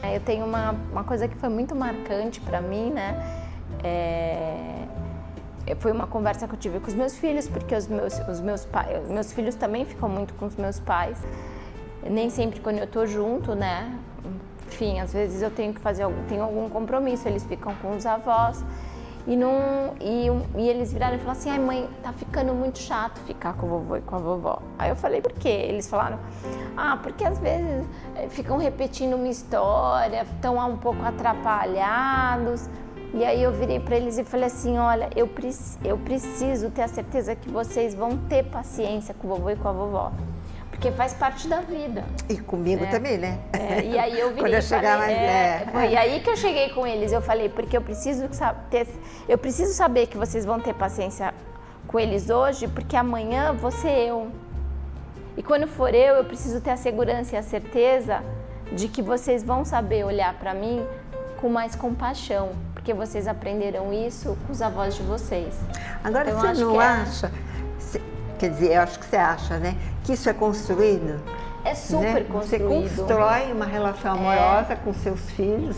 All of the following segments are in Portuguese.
Eu tenho uma coisa que foi muito marcante para mim, né? Foi uma conversa que eu tive com os meus filhos, porque meus filhos também ficam muito com os meus pais. Nem sempre quando eu tô junto, né? Enfim, às vezes eu tenho algum compromisso, eles ficam com os avós. E eles viraram e falaram assim: ai mãe, tá ficando muito chato ficar com o vovô e com a vovó. Aí eu falei: por quê? Eles falaram: porque às vezes ficam repetindo uma história, estão um pouco atrapalhados. E aí eu virei para eles e falei assim: olha, eu preciso ter a certeza que vocês vão ter paciência com o vovô e com a vovó. Porque faz parte da vida. E comigo também, né? E aí eu virei quando eu chegar foi aí que eu cheguei com eles. Eu falei, porque eu preciso saber que vocês vão ter paciência com eles hoje, porque amanhã vou ser eu. E quando for eu preciso ter a segurança e a certeza de que vocês vão saber olhar para mim com mais compaixão, porque vocês aprenderam isso com os avós de vocês. Agora, então, você não acha... Quer dizer, eu acho que você acha, né? Que isso é construído? É super construído. Você constrói uma relação amorosa com seus filhos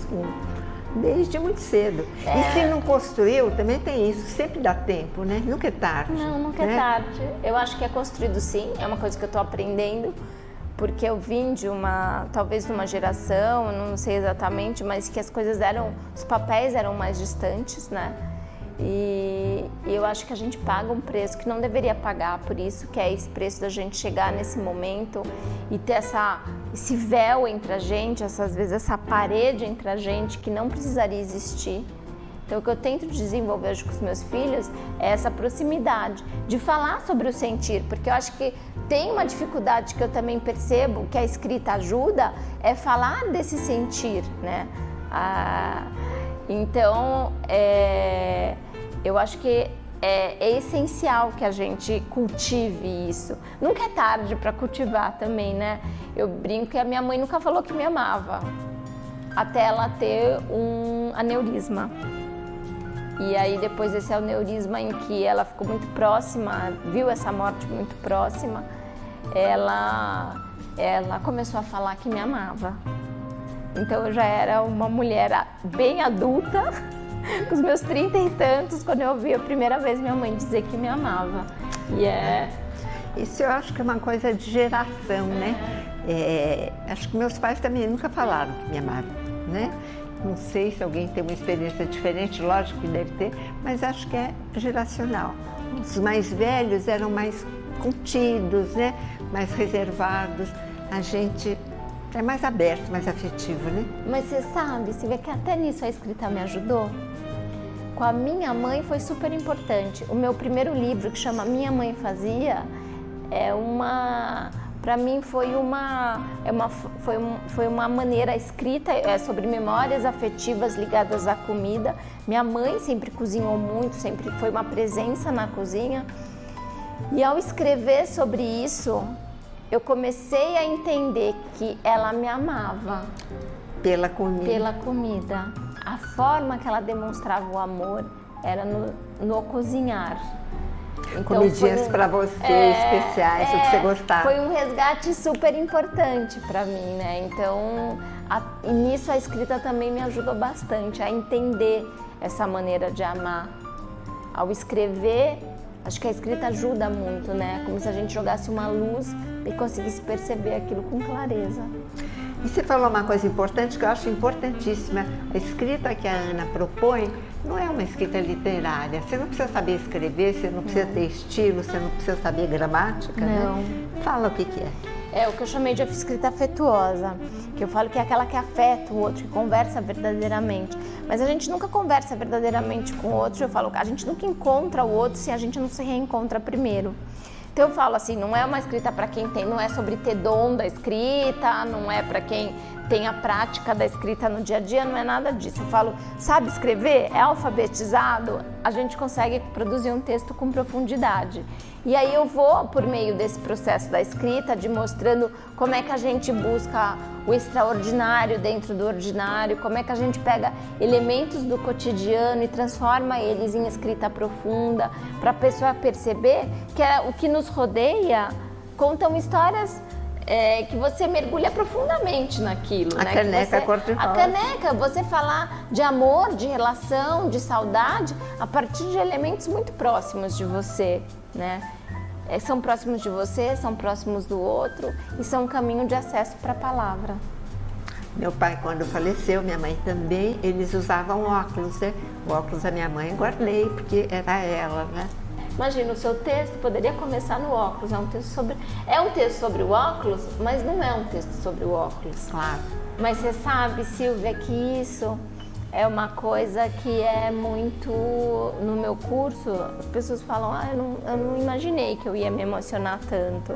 desde muito cedo. E se não construiu, também tem isso. Sempre dá tempo, né? Nunca é tarde. Não, nunca é tarde. Eu acho que é construído sim. É uma coisa que eu estou aprendendo. Porque eu vim talvez de uma geração, não sei exatamente, mas que as coisas os papéis eram mais distantes, né? E eu acho que a gente paga um preço que não deveria pagar por isso, que é esse preço da gente chegar nesse momento e ter esse véu entre a gente, às vezes essa parede entre a gente que não precisaria existir. Então o que eu tento desenvolver hoje com os meus filhos é essa proximidade, de falar sobre o sentir, porque eu acho que tem uma dificuldade que eu também percebo, que a escrita ajuda, é falar desse sentir, né? Então, eu acho que é essencial que a gente cultive isso. Nunca é tarde para cultivar também, né? Eu brinco que a minha mãe nunca falou que me amava, até ela ter um aneurisma. E aí, depois desse aneurisma em que ela ficou muito próxima, viu essa morte muito próxima, ela começou a falar que me amava. Então eu já era uma mulher bem adulta, com os meus 30 e tantos, quando eu ouvi a primeira vez minha mãe dizer que me amava. Isso eu acho que é uma coisa de geração, né? Acho que meus pais também nunca falaram que me amavam, né? Não sei se alguém tem uma experiência diferente, lógico que deve ter, mas acho que é geracional. Os mais velhos eram mais contidos, né? Mais reservados. A gente é mais aberto, mais afetivo, né? Mas você vê que até nisso a escrita me ajudou? Com a minha mãe foi super importante. O meu primeiro livro, que chama Minha Mãe Fazia, para mim foi uma maneira escrita sobre memórias afetivas ligadas à comida. Minha mãe sempre cozinhou muito, sempre foi uma presença na cozinha. E ao escrever sobre isso, eu comecei a entender que ela me amava. Pela comida. Pela comida. A forma que ela demonstrava o amor era no cozinhar. Então, comidinhas para você, especiais, o que você gostava. Foi um resgate super importante para mim, né? Então, e nisso a escrita também me ajudou bastante a entender essa maneira de amar. Ao escrever, acho que a escrita ajuda muito, né? Como se a gente jogasse uma luz e conseguisse perceber aquilo com clareza. E você falou uma coisa importante que eu acho importantíssima. A escrita que a Ana propõe não é uma escrita literária. Você não precisa saber escrever, você não precisa ter estilo, você não precisa saber gramática, não. Né? Fala o que é. É o que eu chamei de escrita afetuosa, que eu falo que é aquela que afeta o outro, que conversa verdadeiramente. Mas a gente nunca conversa verdadeiramente com o outro. Eu falo que a gente nunca encontra o outro se a gente não se reencontra primeiro. Então eu falo assim, não é uma escrita para quem tem, não é sobre ter dom da escrita, não é para quem tem a prática da escrita no dia a dia, não é nada disso. Eu falo, sabe escrever? É alfabetizado? A gente consegue produzir um texto com profundidade. E aí eu vou, por meio desse processo da escrita, mostrando como é que a gente busca o extraordinário dentro do ordinário, como é que a gente pega elementos do cotidiano e transforma eles em escrita profunda, para a pessoa perceber que o que nos rodeia contam histórias que você mergulha profundamente naquilo. A caneca cor-de-rosa. A caneca, você falar de amor, de relação, de saudade, a partir de elementos muito próximos de você, né? São próximos de você, são próximos do outro e são um caminho de acesso para a palavra. Meu pai, quando faleceu, minha mãe também, eles usavam óculos, né? O óculos da minha mãe guardei, porque era ela, né? Imagina, o seu texto poderia começar no óculos, é um texto sobre o óculos, mas não é um texto sobre o óculos. Claro. Mas você sabe, Silvia, que isso é uma coisa que é muito... No meu curso, as pessoas falam, eu não imaginei que eu ia me emocionar tanto.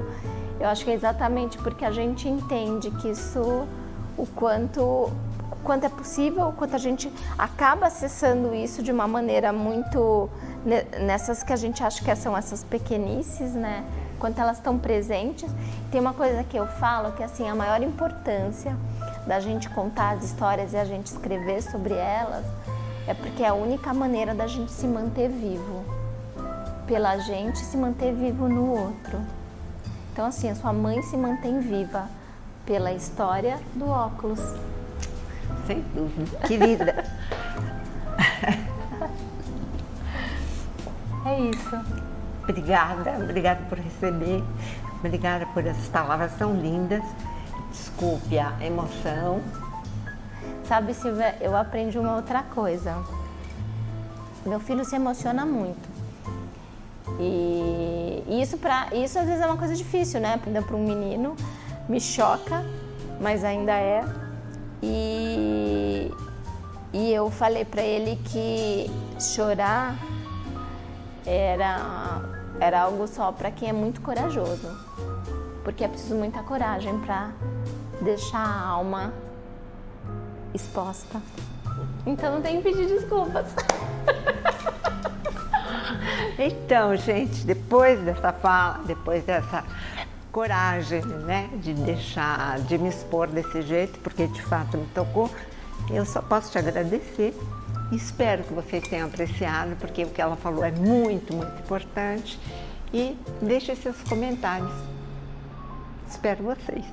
Eu acho que é exatamente porque a gente entende que isso, o quanto é possível, o quanto a gente acaba acessando isso de uma maneira muito... Nessas que a gente acha que são essas pequenices, né? Quanto elas estão presentes. Tem uma coisa que eu falo, que assim, a maior importância da gente contar as histórias e a gente escrever sobre elas é porque é a única maneira da gente se manter vivo. Pela gente se manter vivo no outro. Então assim, a sua mãe se mantém viva pela história do óculos. Sem dúvida. Querida. É isso. Obrigada por receber. Obrigada por essas palavras tão lindas. Desculpe a emoção. Sabe, Silvia, eu aprendi uma outra coisa. Meu filho se emociona muito. E isso às vezes é uma coisa difícil, né? Para um menino, me choca, mas ainda é. E eu falei para ele que chorar era algo só para quem é muito corajoso, porque é preciso muita coragem para deixar a alma exposta. Então não tem que pedir desculpas. Então, gente, depois dessa fala, depois dessa coragem, né, de me expor desse jeito, porque de fato me tocou, eu só posso te agradecer. Espero que vocês tenham apreciado, porque o que ela falou é muito, muito importante. E deixe seus comentários. Espero vocês.